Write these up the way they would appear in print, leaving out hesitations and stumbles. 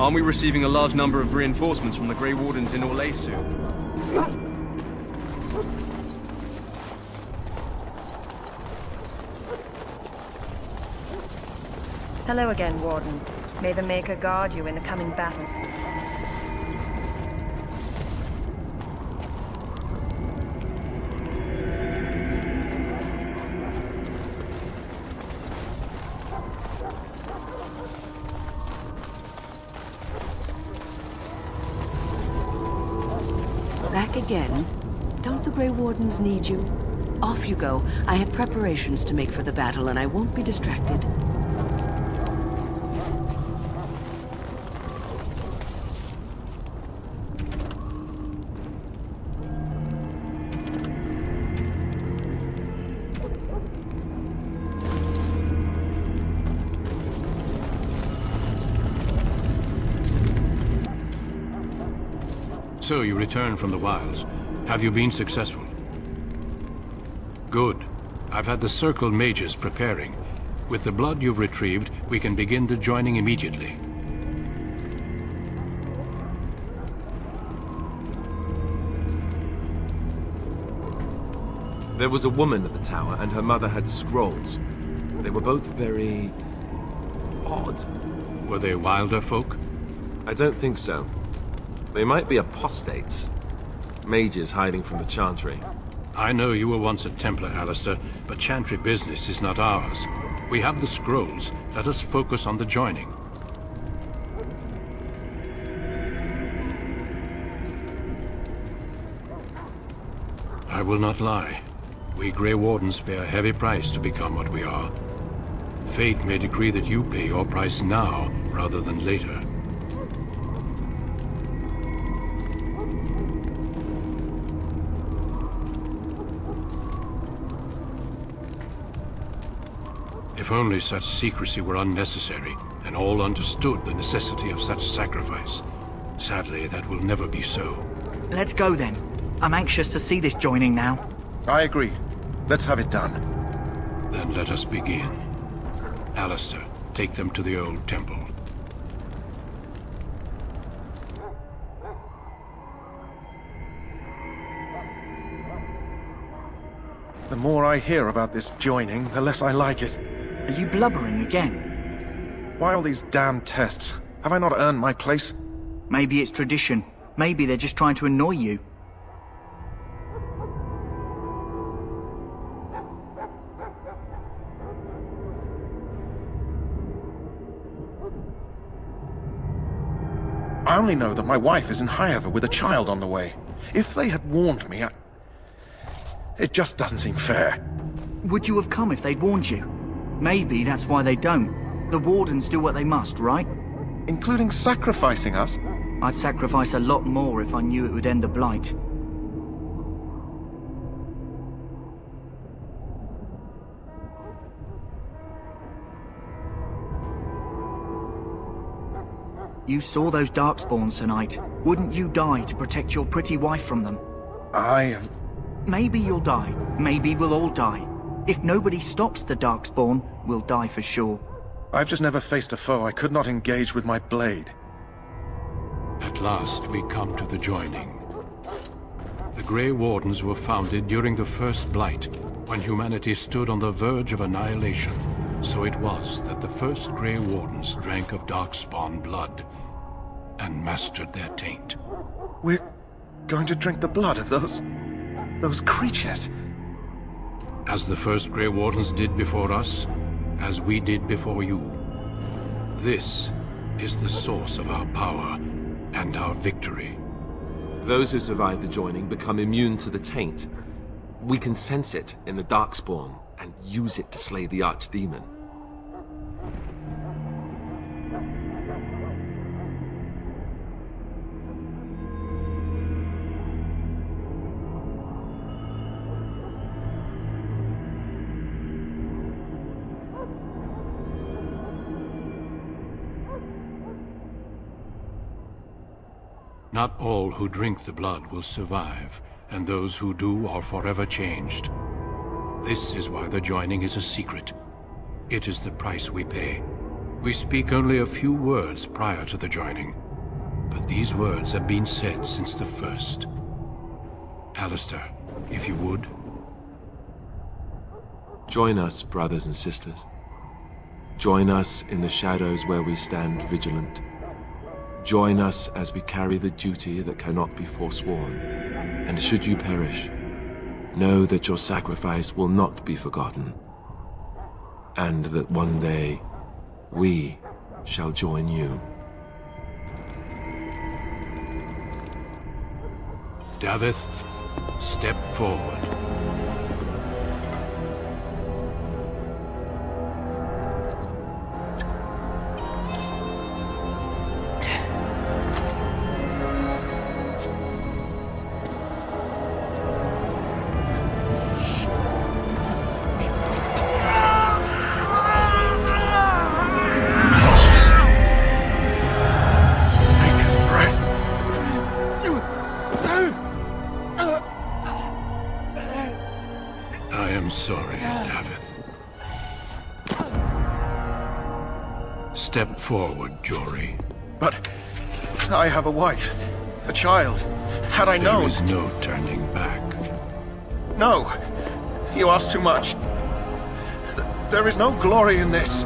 Aren't we receiving a large number of reinforcements from the Grey Wardens in Orlais soon? Hello again, Warden. May the Maker guard you in the coming battle. Back again? Don't the Grey Wardens need you? Off you go. I have preparations to make for the battle, and I won't be distracted. So you return from the wilds. Have you been successful? Good. I've had the Circle mages preparing. With the blood you've retrieved, we can begin the joining immediately. There was a woman at the tower, and her mother had scrolls. They were both very... odd. Were they wilder folk? I don't think so. They might be apostates. Mages hiding from the Chantry. I know you were once a Templar, Alistair, but Chantry business is not ours. We have the scrolls. Let us focus on the joining. I will not lie. We Grey Wardens pay a heavy price to become what we are. Fate may decree that you pay your price now, rather than later. If only such secrecy were unnecessary, and all understood the necessity of such sacrifice. Sadly, that will never be so. Let's go then. I'm anxious to see this joining now. I agree. Let's have it done. Then let us begin. Alistair, take them to the old temple. The more I hear about this joining, the less I like it. Are you blubbering again? Why all these damn tests? Have I not earned my place? Maybe it's tradition. Maybe they're just trying to annoy you. I only know that my wife is in Highever with a child on the way. If they had warned me, it just doesn't seem fair. Would you have come if they'd warned you? Maybe that's why they don't. The Wardens do what they must, right? Including sacrificing us? I'd sacrifice a lot more if I knew it would end the Blight. You saw those Darkspawns tonight. Wouldn't you die to protect your pretty wife from them? Maybe you'll die. Maybe we'll all die. If nobody stops the Darkspawn, we'll die for sure. I've just never faced a foe I could not engage with my blade. At last we come to the joining. The Grey Wardens were founded during the First Blight, when humanity stood on the verge of annihilation. So it was that the first Grey Wardens drank of Darkspawn blood and mastered their taint. We're going to drink the blood of those creatures. As the first Grey Wardens did before us, as we did before you. This is the source of our power and our victory. Those who survive the joining become immune to the taint. We can sense it in the Darkspawn and use it to slay the Archdemon. Not all who drink the blood will survive, and those who do are forever changed. This is why the joining is a secret. It is the price we pay. We speak only a few words prior to the joining, but these words have been said since the first. Alistair, if you would. Join us, brothers and sisters. Join us in the shadows where we stand vigilant. Join us as we carry the duty that cannot be forsworn. And should you perish, know that your sacrifice will not be forgotten. And that one day, we shall join you. Davith, step forward. Step forward, Jory. But I have a wife, a child. Had I known... There is no turning back. No, you ask too much. There is no glory in this.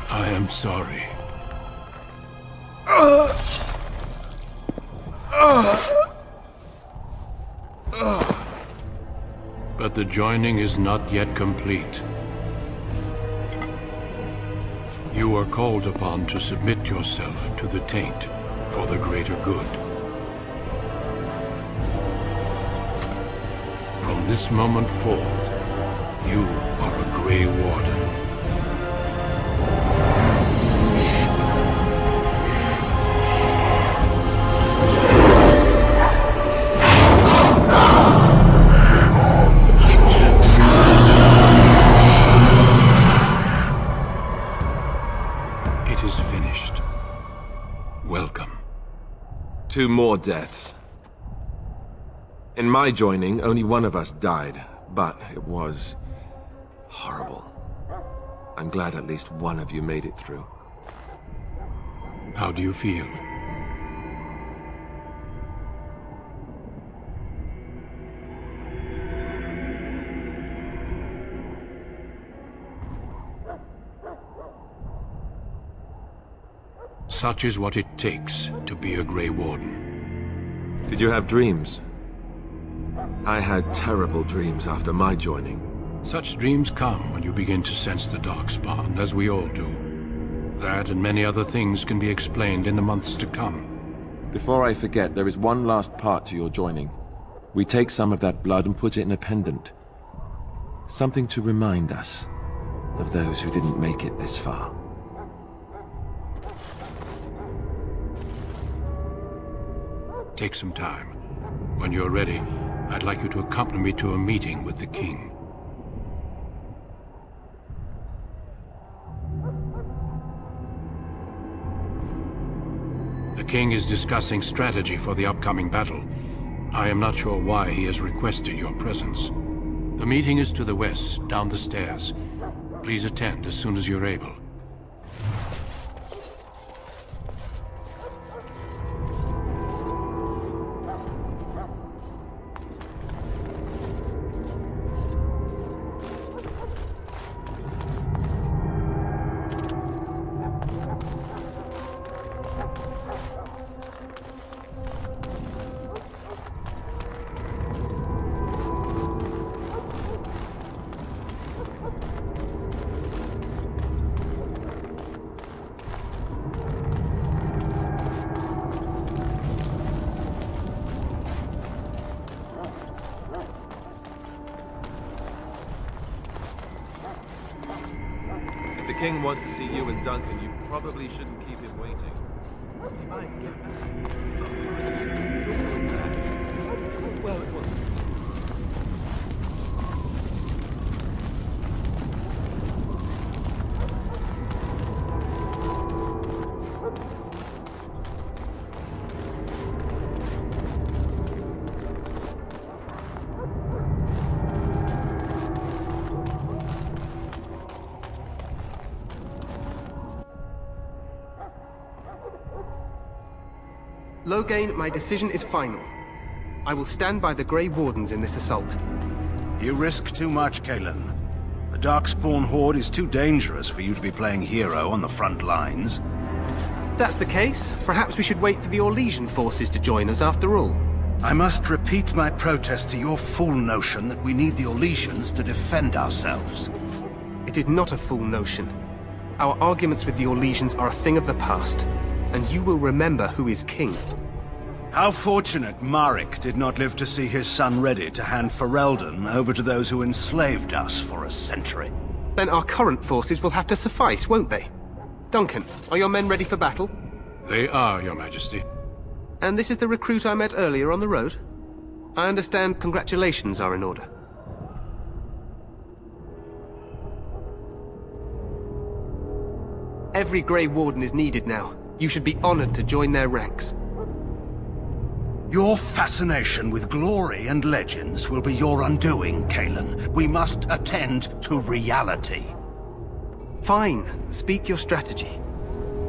I am sorry. But the joining is not yet complete. You are called upon to submit yourself to the taint for the greater good. From this moment forth, you are a Grey Warden. Two more deaths. In my joining, only one of us died, but it was horrible. I'm glad at least one of you made it through. How do you feel? Such is what it takes to be a Grey Warden. Did you have dreams? I had terrible dreams after my joining. Such dreams come when you begin to sense the Darkspawn, as we all do. That and many other things can be explained in the months to come. Before I forget, there is one last part to your joining. We take some of that blood and put it in a pendant. Something to remind us of those who didn't make it this far. Take some time. When you're ready, I'd like you to accompany me to a meeting with the King. The King is discussing strategy for the upcoming battle. I am not sure why he has requested your presence. The meeting is to the west, down the stairs. Please attend as soon as you're able. If the King wants to see you and Duncan, you probably shouldn't keep him waiting. He might get well, it was. Loghain, my decision is final. I will stand by the Grey Wardens in this assault. You risk too much, Kalen. The Darkspawn Horde is too dangerous for you to be playing hero on the front lines. That's the case. Perhaps we should wait for the Orlesian forces to join us after all. I must repeat my protest to your fool notion that we need the Orlesians to defend ourselves. It is not a fool notion. Our arguments with the Orlesians are a thing of the past, and you will remember who is king. How fortunate Marek did not live to see his son ready to hand Ferelden over to those who enslaved us for a century. Then our current forces will have to suffice, won't they? Duncan, are your men ready for battle? They are, Your Majesty. And this is the recruit I met earlier on the road? I understand congratulations are in order. Every Grey Warden is needed now. You should be honored to join their ranks. Your fascination with glory and legends will be your undoing, Kalen. We must attend to reality. Fine. Speak your strategy.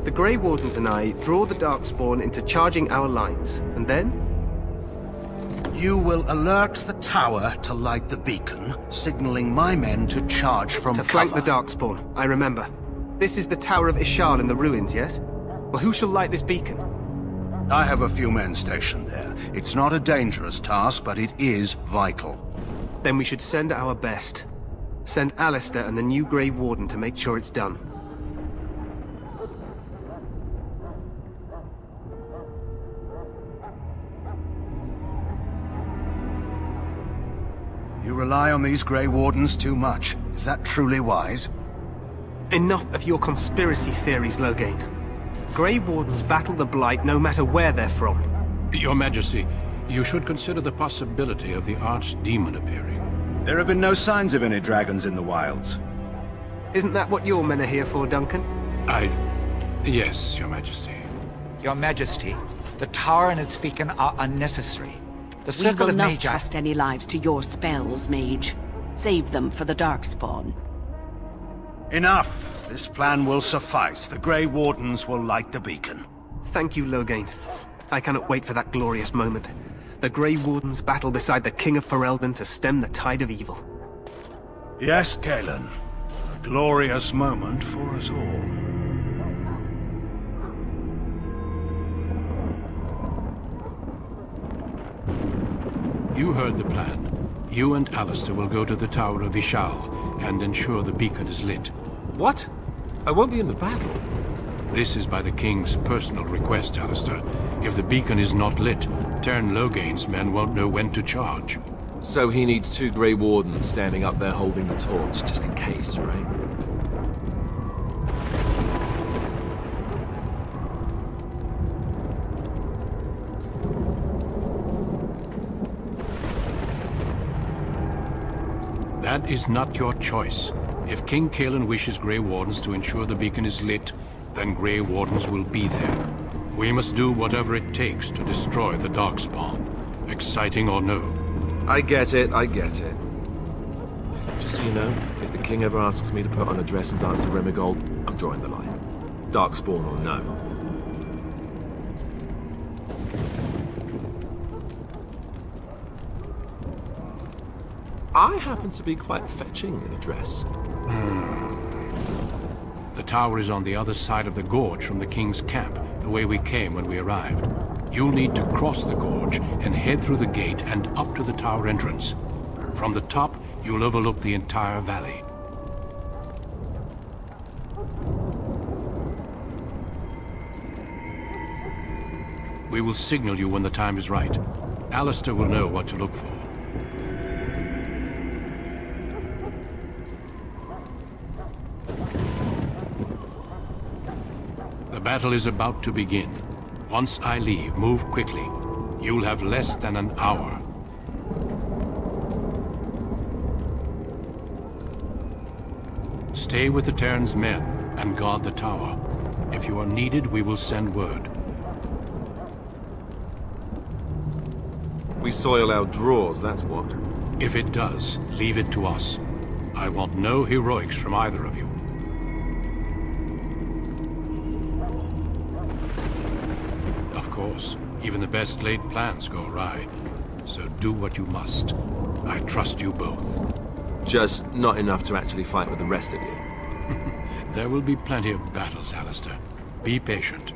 The Grey Wardens and I draw the Darkspawn into charging our lines, and then? You will alert the tower to light the beacon, signaling my men to charge from cover. To flank the Darkspawn, I remember. This is the Tower of Ishal in the ruins, yes? Well, who shall light this beacon? I have a few men stationed there. It's not a dangerous task, but it is vital. Then we should send our best. Send Alistair and the new Grey Warden to make sure it's done. You rely on these Grey Wardens too much. Is that truly wise? Enough of your conspiracy theories, Loghain. Grey Wardens battle the Blight no matter where they're from. Your Majesty, you should consider the possibility of the Archdemon appearing. There have been no signs of any dragons in the wilds. Isn't that what your men are here for, Duncan? Yes, Your Majesty. Your Majesty, the tower and its beacon are unnecessary. The We circle will of not Magi... trust any lives to your spells, Mage. Save them for the Darkspawn. Enough! This plan will suffice. The Grey Wardens will light the beacon. Thank you, Loghain. I cannot wait for that glorious moment. The Grey Wardens battle beside the King of Ferelden to stem the tide of evil. Yes, Kalen. A glorious moment for us all. You heard the plan. You and Alistair will go to the Tower of Ishal and ensure the beacon is lit. What? I won't be in the battle. This is by the King's personal request, Alistair. If the beacon is not lit, Tern Loghain's men won't know when to charge. So he needs 2 Grey Wardens standing up there holding the torch, just in case, right? That is not your choice. If King Kalen wishes Grey Wardens to ensure the beacon is lit, then Grey Wardens will be there. We must do whatever it takes to destroy the Darkspawn, exciting or no. I get it, I get it. Just so you know, if the King ever asks me to put on a dress and dance to Remigold, I'm drawing the line. Darkspawn or no. I happen to be quite fetching in a dress. The tower is on the other side of the gorge from the King's camp, the way we came when we arrived. You'll need to cross the gorge and head through the gate and up to the tower entrance. From the top, you'll overlook the entire valley. We will signal you when the time is right. Alistair will know what to look for. The battle is about to begin. Once I leave, move quickly. You'll have less than an hour. Stay with the Terran's men and guard the tower. If you are needed, we will send word. We soil our drawers, that's what. If it does, leave it to us. I want no heroics from either of you. Of course, Even the best laid plans go awry. So do what you must. I trust you both. Just not enough to actually fight with the rest of you. There will be plenty of battles, Alistair. Be patient.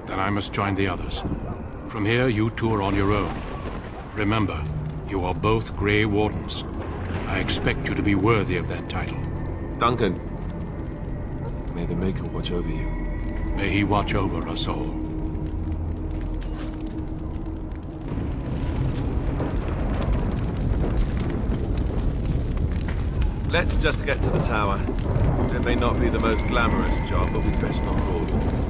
Then I must join the others. From here, you two are on your own. Remember, you are both Grey Wardens. I expect you to be worthy of that title. Duncan, may the Maker watch over you. May he watch over us all. Let's just get to the tower. It may not be the most glamorous job, but we'd best not dawdle.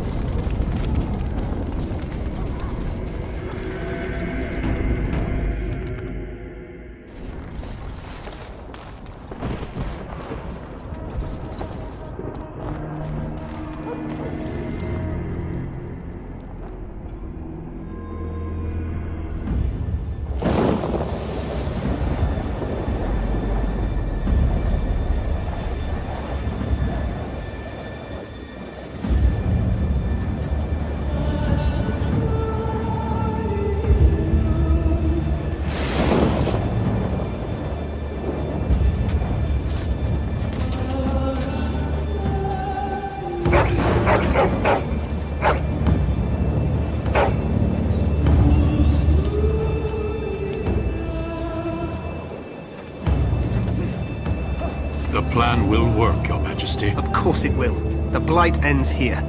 The plan will work, Your Majesty. Of course it will. The Blight ends here.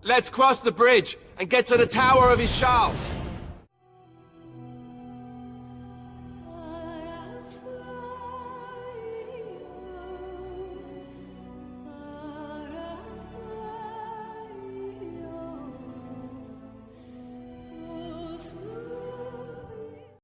Let's cross the bridge and get to the Tower of Ishal.